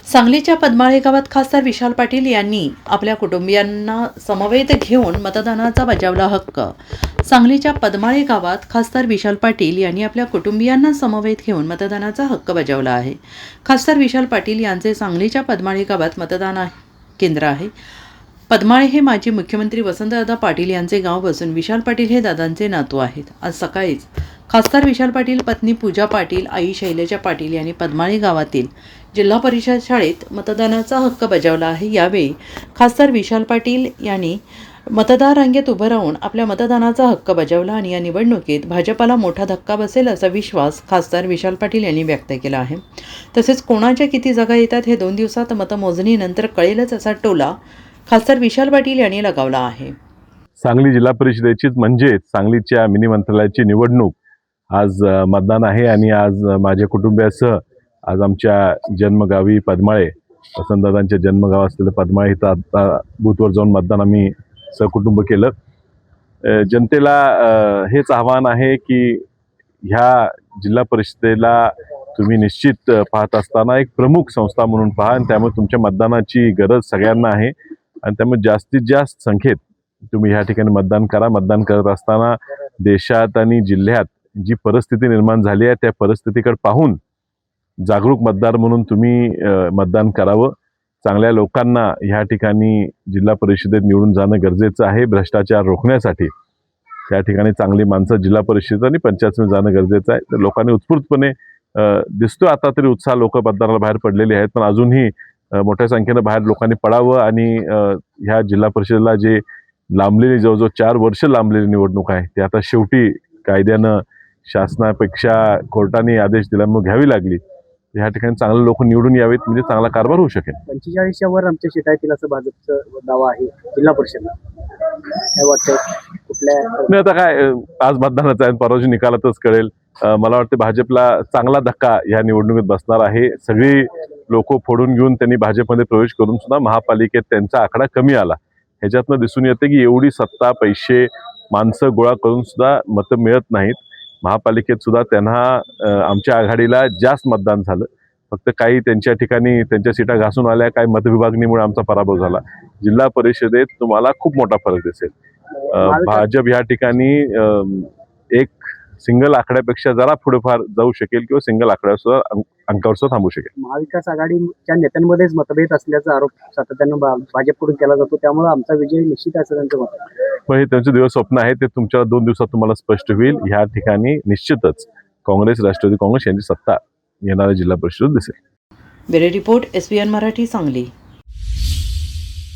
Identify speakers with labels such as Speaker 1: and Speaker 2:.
Speaker 1: सांगलीच्या पद्माळे गावात खासदार विशाल पाटील यांनी आपल्या कुटुंबियांना समवेत घेऊन मतदानाचा बजावला हक्क। सांगलीच्या पद्माळे गावात खासदार विशाल पाटील यांनी आपल्या कुटुंबियांना समवेत घेऊन मतदानाचा हक्क बजावला आहे। खासदार विशाल पाटील यांचे सांगलीच्या पद्माळे गावात मतदान केंद्र आहे। पद्माळे हे माजी मुख्यमंत्री वसंतदादा पाटील यांचे गाव असून विशाल पाटील हे दादांचे नातू आहेत। आज सकाळीच खासदार विशाल पाटील, पत्नी पूजा पाटील, आई शैलजा पाटील यांनी पद्माळे गावातील जिल्हा परिषद शाळेत मतदानाचा हक्क बजावला आहे। यावेळी खासदार विशाल पाटील यांनी मतदार रांगेत उभं राहून आपल्या मतदानाचा हक्क बजावला आणि या निवडणुकीत भाजपाला मोठा धक्का बसेल असा विश्वास खासदार विशाल पाटील यांनी व्यक्त केला आहे। तसेच कोणाच्या किती जागा येतात हे 2 दिवसात मतमोजणीनंतर कळेलच असा टोला खासदार विशाल पाटील यांनी लगावला आहे।
Speaker 2: सांगली जिल्हा परिषदेचीच म्हणजेच सांगलीच्या मिनी मंत्रालयाची निवडणूक आज मतदान आहे आणि आज माझ्या कुटुंबियासह आज आमच्या जन्मगावी पद्माळे, वसंतदादांच्या जन्मगाव असलेलं पद्माळे इथं आता बूथवर जाऊन मतदान आम्ही सहकुटुंब केलं। जनतेला हेच आव्हान आहे की ह्या जिल्हा परिषदेला तुम्ही निश्चित पाहत असताना एक प्रमुख संस्था म्हणून पहा आणि त्यामुळे तुमच्या मतदानाची गरज सगळ्यांना आहे आणि त्यामुळे जास्तीत जास्त संख्येत तुम्ही ह्या ठिकाणी मतदान करा। मतदान करत असताना देशात आणि जिल्ह्यात जी परिस्थिती निर्माण झाली आहे त्या परिस्थितीकडे पाहून जागरूक मतदार म्हणून तुम्ही मतदान करावं। चांगल्या लोकांना ह्या ठिकाणी जिल्हा परिषदेत निवडून जाणं गरजेचं आहे। भ्रष्टाचार रोखण्यासाठी त्या ठिकाणी चांगली माणसं जिल्हा परिषद आणि पंचायत समितीत जाणं गरजेचं आहे। तर लोकांनी उत्स्फूर्तपणे दिसतो आता तरी उत्साह लोक मतदानाला बाहेर पडलेले आहेत, पण अजूनही मोठ्या संख्येनं बाहेर लोकांनी पडावं आणि ह्या जिल्हा परिषदेला जे लांबलेली जवळजवळ 4 वर्ष लांबलेली निवडणूक आहे ते आता शेवटी कायद्यानं शासनापेक्षा कोर्टाने आदेश दिल्यामुळे घ्यावी लागली। ह्या ठिकाणी चांगले लोक निवडून यावेत म्हणजे चांगला कारभार होऊ शकेल।
Speaker 3: 45च्या वर आमच्या सीटा येतील असं भाजपचं दावा आहे जिल्हा परिषदला। काय वाटतं कुठल्या
Speaker 2: नाही आता काय आज मतदानाचा आहे, परवाची निकालातच कळेल। मला वाटतं भाजपला चांगला धक्का या निवडणुकीत बसणार आहे। सगळी लोक फोडून घेऊन त्यांनी भाजपमध्ये प्रवेश करून सुद्धा महापालिकेत त्यांचा आकडा कमी आला। ह्याच्यातनं दिसून येते की एवढी सत्ता, पैसे, माणसं गोळा करून सुद्धा मतं मिळत नाहीत। महापालिकेत सुद्धा त्यांना आमच्या आघाडीला जास्त मतदान झालं, फक्त काही त्यांच्या ठिकाणी त्यांच्या सीटा घासून आल्या, काही मतविभागणीमुळे आमचा पराभव झाला। जिल्हा परिषदेत तुम्हाला खूप मोठा फरक दिसेल। भाजप ह्या ठिकाणी एक सिंगल आकड्यापेक्षा जरा पुढेफार जाऊ शकेल किंवा सिंगल आकड्यावर सुद्धा अंकावर सुद्धा थांबू शकेल।
Speaker 3: महाविकास आघाडीच्या नेत्यांमध्येच मतभेद असल्याचा आरोप सातत्यानं भाजपकडून केला जातो, त्यामुळे आमचा विजय निश्चित असं त्यांचं मत आहे।
Speaker 2: पण हे त्यांचे दिवस स्वप्न आहे, ते तुमच्या 2 दिवसात तुम्हाला स्पष्ट होईल। ह्या ठिकाणी निश्चितच काँग्रेस, राष्ट्रवादी काँग्रेस यांची सत्ता येणाऱ्या जिल्हा परिषदेत दिसेल।
Speaker 1: Bureau report, SBN Marathi, Sangli.